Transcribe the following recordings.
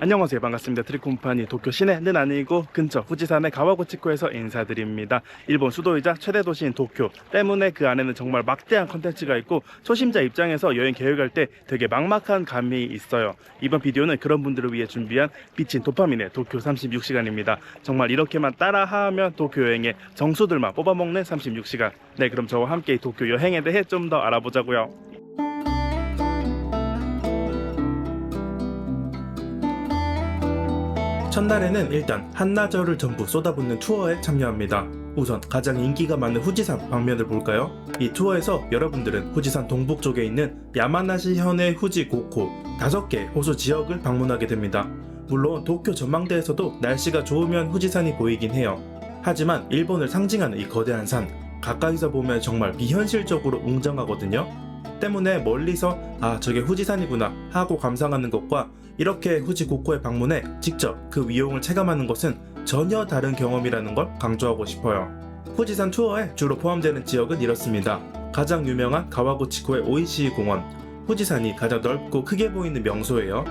안녕하세요. 반갑습니다. 트립컴퍼니 도쿄 시내는 아니고 근처 후지산의 가와구치코에서 인사드립니다. 일본 수도이자 최대 도시인 도쿄 때문에 그 안에는 정말 막대한 컨텐츠가 있고 초심자 입장에서 여행 계획할 때 되게 막막한 감이 있어요. 이번 비디오는 그런 분들을 위해 준비한 비친 도파민의 도쿄 36시간입니다. 정말 이렇게만 따라하면 도쿄 여행의 정수들만 뽑아먹는 36시간. 네, 그럼 저와 함께 도쿄 여행에 대해 좀 더 알아보자고요. 첫날에는 일단 한나절을 전부 쏟아붓는 투어에 참여합니다. 우선 가장 인기가 많은 후지산 방면을 볼까요? 이 투어에서 여러분들은 후지산 동북 쪽에 있는 야마나시 현의 후지 고코 5개 호수 지역을 방문하게 됩니다. 물론 도쿄 전망대에서도 날씨가 좋으면 후지산이 보이긴 해요. 하지만 일본을 상징하는 이 거대한 산, 가까이서 보면 정말 비현실적으로 웅장하거든요. 때문에 멀리서 저게 후지산이구나 하고 감상하는 것과 이렇게 후지 고코에 방문해 직접 그 위용을 체감하는 것은 전혀 다른 경험이라는 걸 강조하고 싶어요. 후지산 투어에 주로 포함되는 지역은 이렇습니다. 가장 유명한 가와구치코의 오이시이 공원, 후지산이 가장 넓고 크게 보이는 명소예요.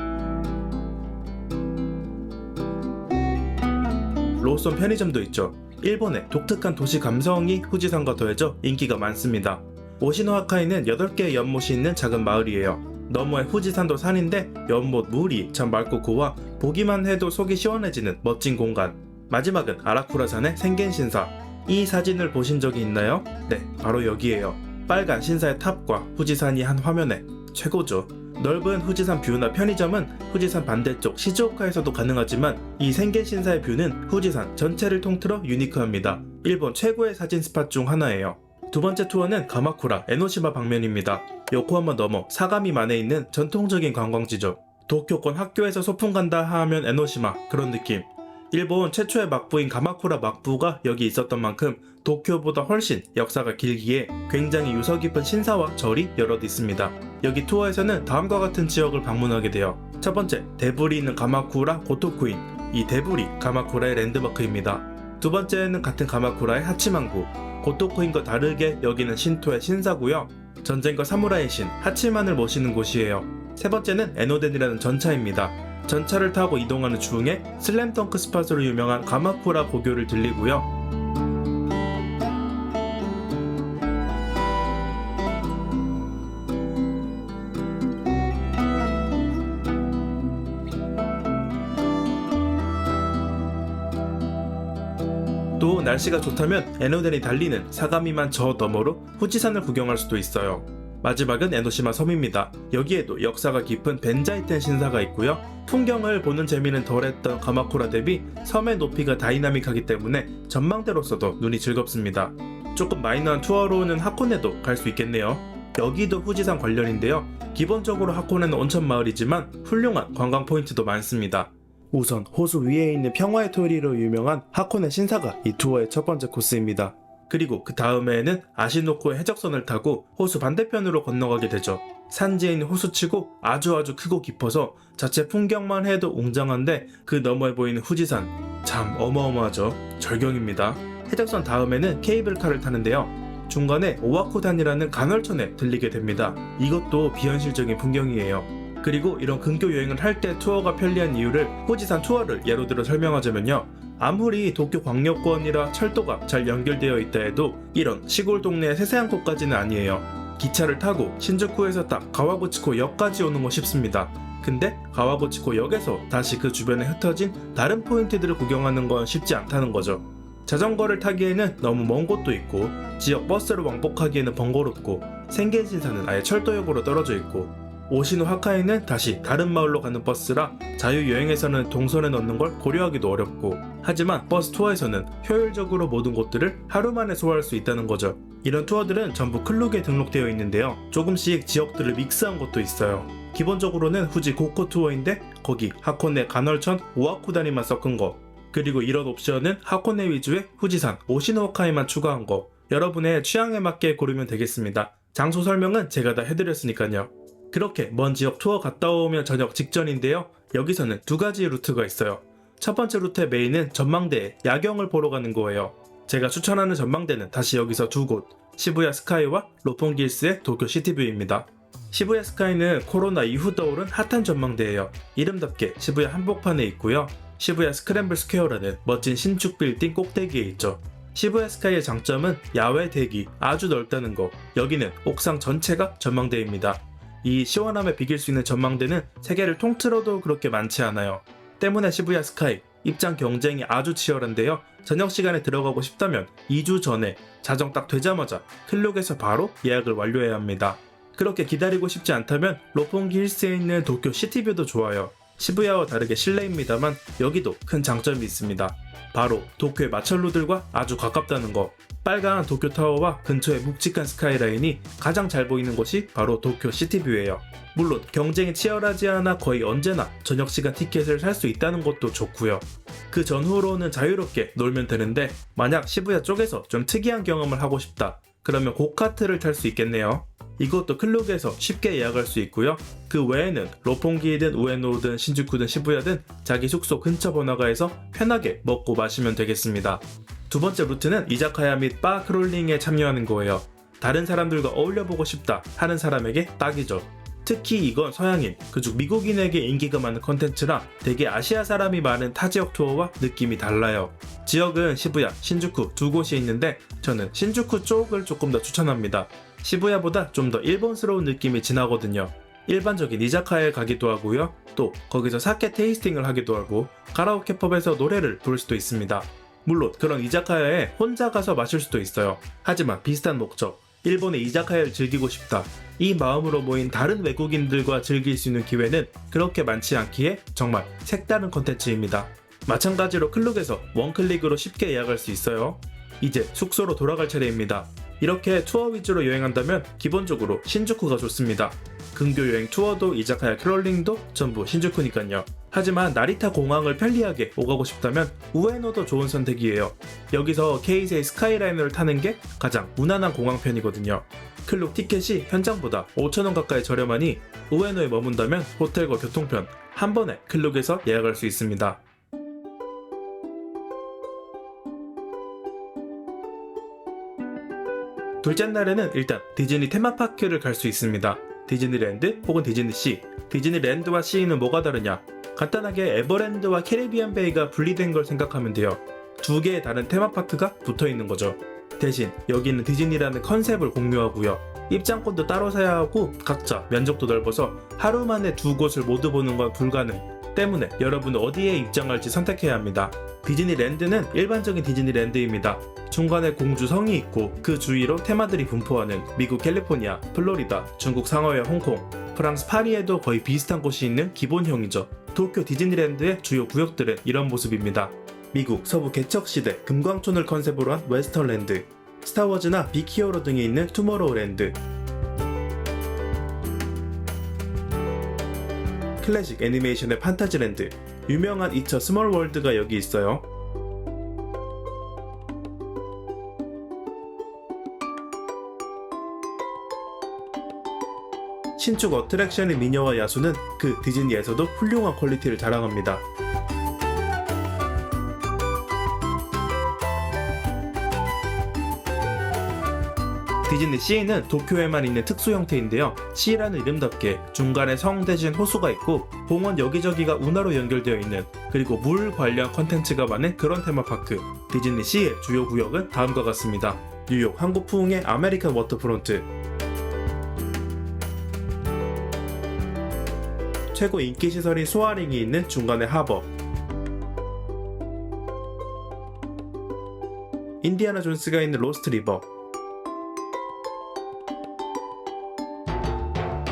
로손 편의점도 있죠. 일본의 독특한 도시 감성이 후지산과 더해져 인기가 많습니다. 오시노하카이는 8개의 연못이 있는 작은 마을이에요. 너머의 후지산도 산인데 연못 물이 참 맑고 고와 보기만 해도 속이 시원해지는 멋진 공간. 마지막은 아라쿠라산의 생겐신사. 이 사진을 보신 적이 있나요? 네, 바로 여기에요. 빨간 신사의 탑과 후지산이 한 화면에 최고죠. 넓은 후지산 뷰나 편의점은 후지산 반대쪽 시즈오카에서도 가능하지만 이 생겐신사의 뷰는 후지산 전체를 통틀어 유니크합니다. 일본 최고의 사진 스팟 중 하나예요. 두 번째 투어는 가마쿠라 에노시마 방면입니다. 요코하마 넘어 사가미만에 있는 전통적인 관광지죠. 도쿄권 학교에서 소풍 간다 하면 에노시마, 그런 느낌. 일본 최초의 막부인 가마쿠라 막부가 여기 있었던 만큼 도쿄보다 훨씬 역사가 길기에 굉장히 유서 깊은 신사와 절이 여럿 있습니다. 여기 투어에서는 다음과 같은 지역을 방문하게 돼요. 첫 번째, 데부리 있는 가마쿠라 고토쿠인. 이 데부리 가마쿠라의 랜드마크입니다. 두 번째는 같은 가마쿠라의 하치만구. 고토쿠인과 다르게 여기는 신토의 신사고요. 전쟁과 사무라이의 신 하치만을 모시는 곳이에요. 세 번째는 에노덴이라는 전차입니다. 전차를 타고 이동하는 중에 슬램덩크 스팟으로 유명한 가마쿠라 고교를 들리고요. 또 날씨가 좋다면 에노덴이 달리는 사가미만 저 너머로 후지산을 구경할 수도 있어요. 마지막은 에노시마 섬입니다. 여기에도 역사가 깊은 벤자이텐 신사가 있고요. 풍경을 보는 재미는 덜했던 가마쿠라 대비 섬의 높이가 다이나믹하기 때문에 전망대로서도 눈이 즐겁습니다. 조금 마이너한 투어로는 하코네도 갈 수 있겠네요. 여기도 후지산 관련인데요. 기본적으로 하코네는 온천 마을이지만 훌륭한 관광 포인트도 많습니다. 우선 호수 위에 있는 평화의 토리로 유명한 하코네 신사가 이 투어의 첫 번째 코스입니다. 그리고 그 다음에는 아시노코의 해적선을 타고 호수 반대편으로 건너가게 되죠. 산지에 있는 호수치고 아주 크고 깊어서 자체 풍경만 해도 웅장한데 그 너머에 보이는 후지산 참 어마어마하죠. 절경입니다. 해적선 다음에는 케이블카를 타는데요. 중간에 오와쿠단이라는 간헐천에 들리게 됩니다. 이것도 비현실적인 풍경이에요. 그리고 이런 근교 여행을 할 때 투어가 편리한 이유를 후지산 투어를 예로 들어 설명하자면요. 아무리 도쿄 광역권이라 철도가 잘 연결되어 있다 해도 이런 시골 동네의 세세한 곳까지는 아니에요. 기차를 타고 신주쿠에서 딱 가와구치코 역까지 오는 거 쉽습니다. 근데 가와구치코 역에서 다시 그 주변에 흩어진 다른 포인트들을 구경하는 건 쉽지 않다는 거죠. 자전거를 타기에는 너무 먼 곳도 있고 지역 버스로 왕복하기에는 번거롭고 생겐신사는 아예 철도역으로 떨어져 있고 오시노 하카이는 다시 다른 마을로 가는 버스라 자유여행에서는 동선에 넣는 걸 고려하기도 어렵고 하지만 버스 투어에서는 효율적으로 모든 곳들을 하루 만에 소화할 수 있다는 거죠. 이런 투어들은 전부 클룩에 등록되어 있는데요. 조금씩 지역들을 믹스한 곳도 있어요. 기본적으로는 후지 고코 투어인데 거기 하코네 간헐천 오와쿠다니만 섞은 거, 그리고 이런 옵션은 하코네 위주의 후지산 오시노하카이만 추가한 거, 여러분의 취향에 맞게 고르면 되겠습니다. 장소 설명은 제가 다 해드렸으니까요. 그렇게 먼 지역 투어 갔다 오면 저녁 직전인데요. 여기서는 두 가지 루트가 있어요. 첫 번째 루트의 메인은 전망대에 야경을 보러 가는 거예요. 제가 추천하는 전망대는 다시 여기서 두 곳, 시부야 스카이와 로폰길스의 도쿄 시티뷰입니다. 시부야 스카이는 코로나 이후 떠오른 핫한 전망대예요. 이름답게 시부야 한복판에 있고요. 시부야 스크램블 스퀘어라는 멋진 신축 빌딩 꼭대기에 있죠. 시부야 스카이의 장점은 야외 대기 아주 넓다는 거. 여기는 옥상 전체가 전망대입니다. 이 시원함에 비길 수 있는 전망대는 세계를 통틀어도 그렇게 많지 않아요. 때문에 시부야 스카이 입장 경쟁이 아주 치열한데요. 저녁 시간에 들어가고 싶다면 2주 전에 자정 딱 되자마자 클룩에서 바로 예약을 완료해야 합니다. 그렇게 기다리고 싶지 않다면 로pongi 힐스에 있는 도쿄 시티뷰도 좋아요. 시부야와 다르게 실내입니다만 여기도 큰 장점이 있습니다. 바로 도쿄의 마철로들과 아주 가깝다는 거. 빨간 도쿄타워와 근처의 묵직한 스카이라인이 가장 잘 보이는 곳이 바로 도쿄 시티뷰예요. 물론 경쟁이 치열하지 않아 거의 언제나 저녁시간 티켓을 살 수 있다는 것도 좋고요. 그 전후로는 자유롭게 놀면 되는데 만약 시부야 쪽에서 좀 특이한 경험을 하고 싶다. 그러면 고카트를 탈 수 있겠네요. 이것도 클룩에서 쉽게 예약할 수 있고요. 그 외에는 로pongi든 우에노든 신주쿠든 시부야든 자기 숙소 근처 번화가에서 편하게 먹고 마시면 되겠습니다. 두 번째 루트는 이자카야 및 바 크롤링에 참여하는 거예요. 다른 사람들과 어울려보고 싶다 하는 사람에게 딱이죠. 특히 이건 서양인, 그중 미국인에게 인기가 많은 컨텐츠라 되게 아시아 사람이 많은 타 지역 투어와 느낌이 달라요. 지역은 시부야, 신주쿠 두 곳이 있는데 저는 신주쿠 쪽을 조금 더 추천합니다. 시부야보다 좀 더 일본스러운 느낌이 진하거든요. 일반적인 이자카야에 가기도 하고요. 또 거기서 사케 테이스팅을 하기도 하고 가라오케 펍에서 노래를 부를 수도 있습니다. 물론 그런 이자카야에 혼자 가서 마실 수도 있어요. 하지만 비슷한 목적, 일본의 이자카야를 즐기고 싶다. 이 마음으로 모인 다른 외국인들과 즐길 수 있는 기회는 그렇게 많지 않기에 정말 색다른 컨텐츠입니다. 마찬가지로 클룩에서 원클릭으로 쉽게 예약할 수 있어요. 이제 숙소로 돌아갈 차례입니다. 이렇게 투어 위주로 여행한다면 기본적으로 신주쿠가 좋습니다. 근교 여행 투어도 이자카야 크롤링도 전부 신주쿠니까요. 하지만 나리타 공항을 편리하게 오가고 싶다면 우에노도 좋은 선택이에요. 여기서 케이세이 스카이라이너를 타는 게 가장 무난한 공항편이거든요. 클룩 티켓이 현장보다 5,000원 가까이 저렴하니 우에노에 머문다면 호텔과 교통편 한 번에 클룩에서 예약할 수 있습니다. 둘째 날에는 일단 디즈니 테마파크를 갈 수 있습니다. 디즈니랜드 혹은 디즈니시. 디즈니랜드와 시는 뭐가 다르냐? 간단하게 에버랜드와 캐리비안 베이가 분리된 걸 생각하면 돼요. 두 개의 다른 테마파크가 붙어있는 거죠. 대신 여기는 디즈니라는 컨셉을 공유하고요. 입장권도 따로 사야 하고 각자 면적도 넓어서 하루 만에 두 곳을 모두 보는 건 불가능. 때문에 여러분은 어디에 입장할지 선택해야 합니다. 디즈니랜드는 일반적인 디즈니랜드입니다. 중간에 공주 성이 있고 그 주위로 테마들이 분포하는 미국 캘리포니아, 플로리다, 중국 상하이와 홍콩, 프랑스 파리에도 거의 비슷한 곳이 있는 기본형이죠. 도쿄 디즈니랜드의 주요 구역들은 이런 모습입니다. 미국 서부 개척시대 금광촌을 컨셉으로 한 웨스턴랜드, 스타워즈나 빅히어로 등이 있는 투모로우랜드, 클래식 애니메이션의 판타지랜드, 유명한 이처 스몰월드가 여기 있어요. 신축 어트랙션의 미녀와 야수는 그 디즈니에서도 훌륭한 퀄리티를 자랑합니다. 디즈니 시는 도쿄에만 있는 특수 형태인데요. 시라는 이름답게 중간에 성 대신 호수가 있고 공원 여기저기가 운하로 연결되어 있는, 그리고 물 관련 컨텐츠가 많은 그런 테마파크. 디즈니 시의 주요 구역은 다음과 같습니다. 뉴욕 한국풍의 아메리칸 워터프론트, 최고 인기 시설인 소아링이 있는 중간의 하버, 인디아나 존스가 있는 로스트 리버,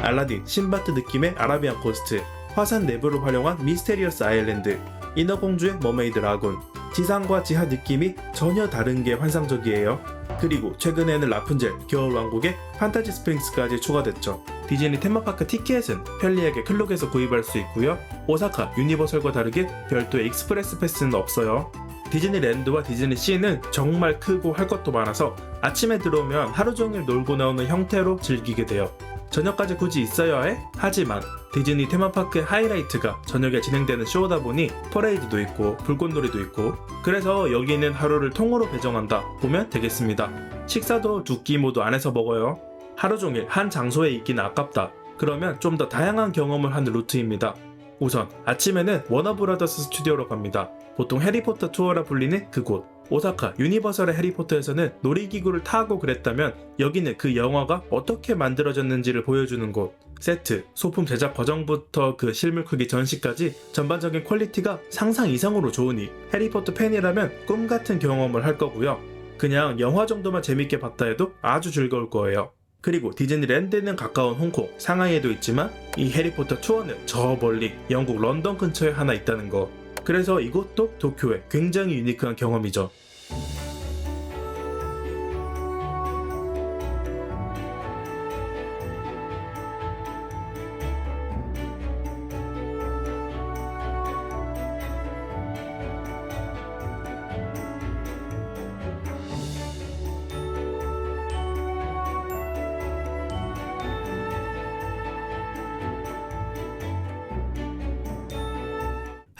알라딘, 신바트 느낌의 아라비안 코스트, 화산 내부를 활용한 미스테리어스 아일랜드, 인어공주의 머메이드 라군. 지상과 지하 느낌이 전혀 다른 게 환상적이에요. 그리고 최근에는 라푼젤, 겨울왕국의 판타지 스프링스까지 추가됐죠. 디즈니 테마파크 티켓은 편리하게 클룩에서 구입할 수 있고요. 오사카, 유니버설과 다르게 별도의 익스프레스 패스는 없어요. 디즈니랜드와 디즈니시는 정말 크고 할 것도 많아서 아침에 들어오면 하루 종일 놀고 나오는 형태로 즐기게 돼요. 저녁까지 굳이 있어야 해? 하지만 디즈니 테마파크의 하이라이트가 저녁에 진행되는 쇼다 보니 퍼레이드도 있고 불꽃놀이도 있고, 그래서 여기는 하루를 통으로 배정한다 보면 되겠습니다. 식사도 두 끼 모두 안에서 먹어요. 하루 종일 한 장소에 있기는 아깝다. 그러면 좀 더 다양한 경험을 하는 루트입니다. 우선 아침에는 워너브라더스 스튜디오로 갑니다. 보통 해리포터 투어라 불리는 그곳. 오사카 유니버설의 해리포터에서는 놀이기구를 타고 그랬다면 여기는 그 영화가 어떻게 만들어졌는지를 보여주는 곳. 세트, 소품 제작 과정부터 그 실물 크기 전시까지 전반적인 퀄리티가 상상 이상으로 좋으니 해리포터 팬이라면 꿈같은 경험을 할 거고요. 그냥 영화 정도만 재밌게 봤다 해도 아주 즐거울 거예요. 그리고 디즈니랜드는 가까운 홍콩, 상하이에도 있지만 이 해리포터 투어는 저 멀리 영국 런던 근처에 하나 있다는 거. 그래서 이것도 도쿄의 굉장히 유니크한 경험이죠.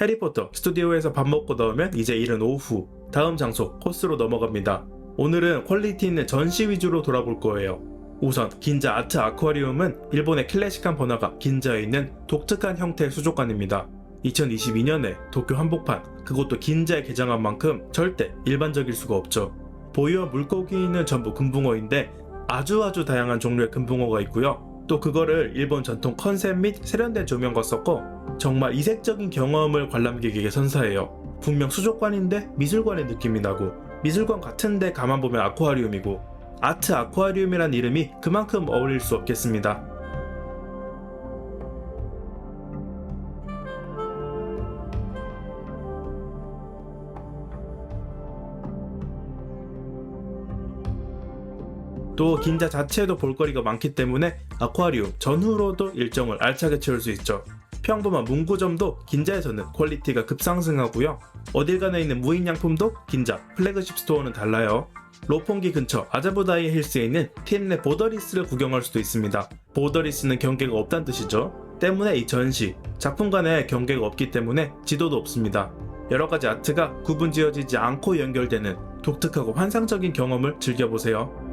해리포터 스튜디오에서 밥 먹고 나오면 이제 이른 오후, 다음 장소 코스로 넘어갑니다. 오늘은 퀄리티 있는 전시 위주로 돌아볼 거예요. 우선 긴자 아트 아쿠아리움은 일본의 클래식한 번화가 긴자에 있는 독특한 형태의 수족관입니다. 2022년에 도쿄 한복판, 그것도 긴자에 개장한 만큼 절대 일반적일 수가 없죠. 보이와 물고기는 전부 금붕어인데 아주 다양한 종류의 금붕어가 있고요. 또 그거를 일본 전통 컨셉 및 세련된 조명과 섞어 정말 이색적인 경험을 관람객에게 선사해요. 분명 수족관인데 미술관의 느낌이 나고, 미술관 같은데 가만 보면 아쿠아리움이고, 아트 아쿠아리움이란 이름이 그만큼 어울릴 수 없겠습니다. 또 긴자 자체에도 볼거리가 많기 때문에 아쿠아리움 전후로도 일정을 알차게 채울 수 있죠. 평범한 문구점도 긴자에서는 퀄리티가 급상승하고요. 어딜 가나 있는 무인양품도 긴자 플래그십 스토어는 달라요. 로폰기 근처 아자부다이 힐스에 있는 팀내 보더리스를 구경할 수도 있습니다. 보더리스는 경계가 없다는 뜻이죠. 때문에 이 전시, 작품 간에 경계가 없기 때문에 지도도 없습니다. 여러가지 아트가 구분지어지지 않고 연결되는 독특하고 환상적인 경험을 즐겨보세요.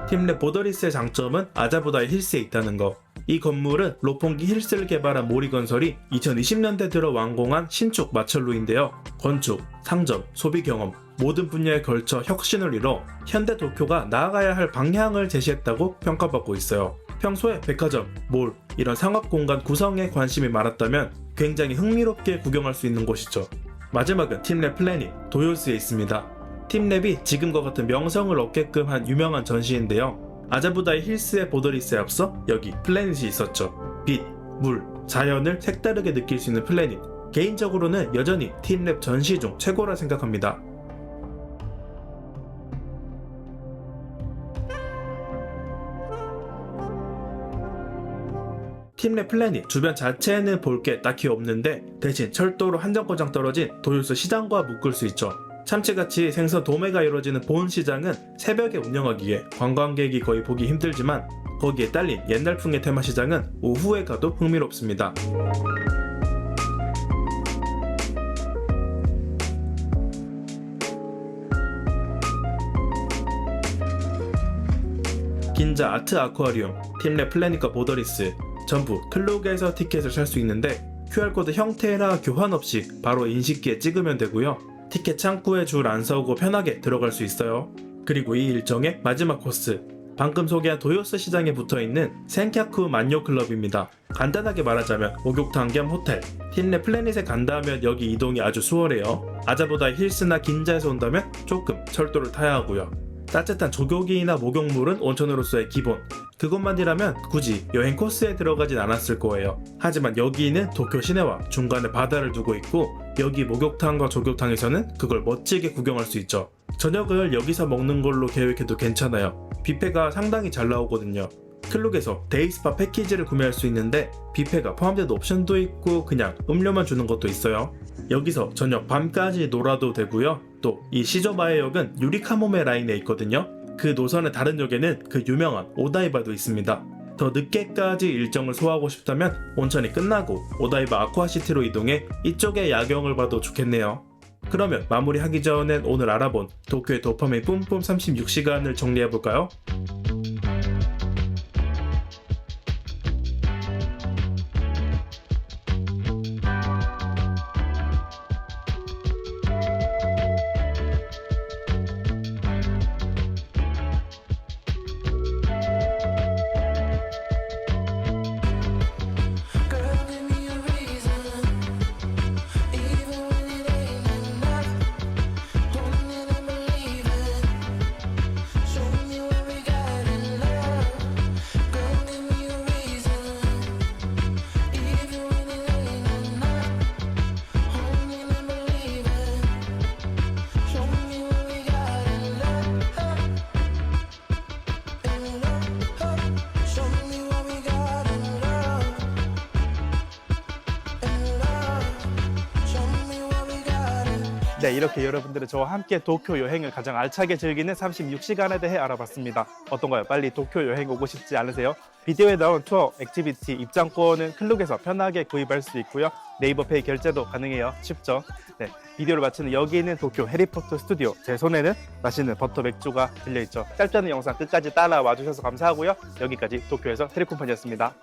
팀랩 보더리스의 장점은 아자부다이 힐스에 있다는 거. 이 건물은 로폰기 힐스를 개발한 모리건설이 2020년대 들어 완공한 신축 마철로인데요. 건축, 상점, 소비 경험 모든 분야에 걸쳐 혁신을 이뤄 현대 도쿄가 나아가야 할 방향을 제시했다고 평가받고 있어요. 평소에 백화점, 몰, 이런 상업 공간 구성에 관심이 많았다면 굉장히 흥미롭게 구경할 수 있는 곳이죠. 마지막은 팀랩 플래닛 도요스에 있습니다. 팀랩이 지금과 같은 명성을 얻게끔 한 유명한 전시인데요. 아자부다이 힐스의 보더리스에 앞서 여기 플래닛이 있었죠. 빛, 물, 자연을 색다르게 느낄 수 있는 플래닛. 개인적으로는 여전히 팀랩 전시 중 최고라 생각합니다. 팀랩 플래닛 주변 자체에는 볼 게 딱히 없는데 대신 철도로 한 정거장 떨어진 도요스 시장과 묶을 수 있죠. 참치같이 생선 도매가 이루어지는 본 시장은 새벽에 운영하기에 관광객이 거의 보기 힘들지만 거기에 딸린 옛날풍의 테마 시장은 오후에 가도 흥미롭습니다. 긴자 아트 아쿠아리움, 팀랩 플래닛과 보더리스 전부 클룩에서 티켓을 살 수 있는데 QR코드 형태라 교환 없이 바로 인식기에 찍으면 되고요. 티켓 창구에 줄 안 서고 편하게 들어갈 수 있어요. 그리고 이 일정의 마지막 코스, 방금 소개한 도요스 시장에 붙어있는 센캬쿠 만요 클럽입니다. 간단하게 말하자면 목욕탕 겸 호텔. 팀랩 플래닛에 간다면 여기 이동이 아주 수월해요. 아자보다 힐스나 긴자에서 온다면 조금 철도를 타야 하고요. 따뜻한 조교기나 목욕물은 온천으로서의 기본. 그것만이라면 굳이 여행 코스에 들어가진 않았을 거예요. 하지만 여기는 도쿄 시내와 중간에 바다를 두고 있고 여기 목욕탕과 조교탕에서는 그걸 멋지게 구경할 수 있죠. 저녁을 여기서 먹는 걸로 계획해도 괜찮아요. 뷔페가 상당히 잘 나오거든요. 클룩에서 데이스파 패키지를 구매할 수 있는데 뷔페가 포함된 옵션도 있고 그냥 음료만 주는 것도 있어요. 여기서 저녁 밤까지 놀아도 되고요. 또 이 시조바의 역은 유리카모메 라인에 있거든요. 그 노선의 다른 역에는 그 유명한 오다이바도 있습니다. 더 늦게까지 일정을 소화하고 싶다면 온천이 끝나고 오다이바 아쿠아시티로 이동해 이쪽의 야경을 봐도 좋겠네요. 그러면 마무리하기 전엔 오늘 알아본 도쿄의 도파민 뿜뿜 36시간을 정리해볼까요? 네, 이렇게 여러분들은 저와 함께 도쿄 여행을 가장 알차게 즐기는 36시간에 대해 알아봤습니다. 어떤가요? 빨리 도쿄 여행 오고 싶지 않으세요? 비디오에 나온 투어, 액티비티, 입장권은 클룩에서 편하게 구입할 수 있고요. 네이버페이 결제도 가능해요. 쉽죠? 네, 비디오를 마치는 여기 있는 도쿄 해리포터 스튜디오, 제 손에는 맛있는 버터 맥주가 들려있죠. 짧지 않은 영상 끝까지 따라와 주셔서 감사하고요. 여기까지 도쿄에서 해리콤판이었습니다.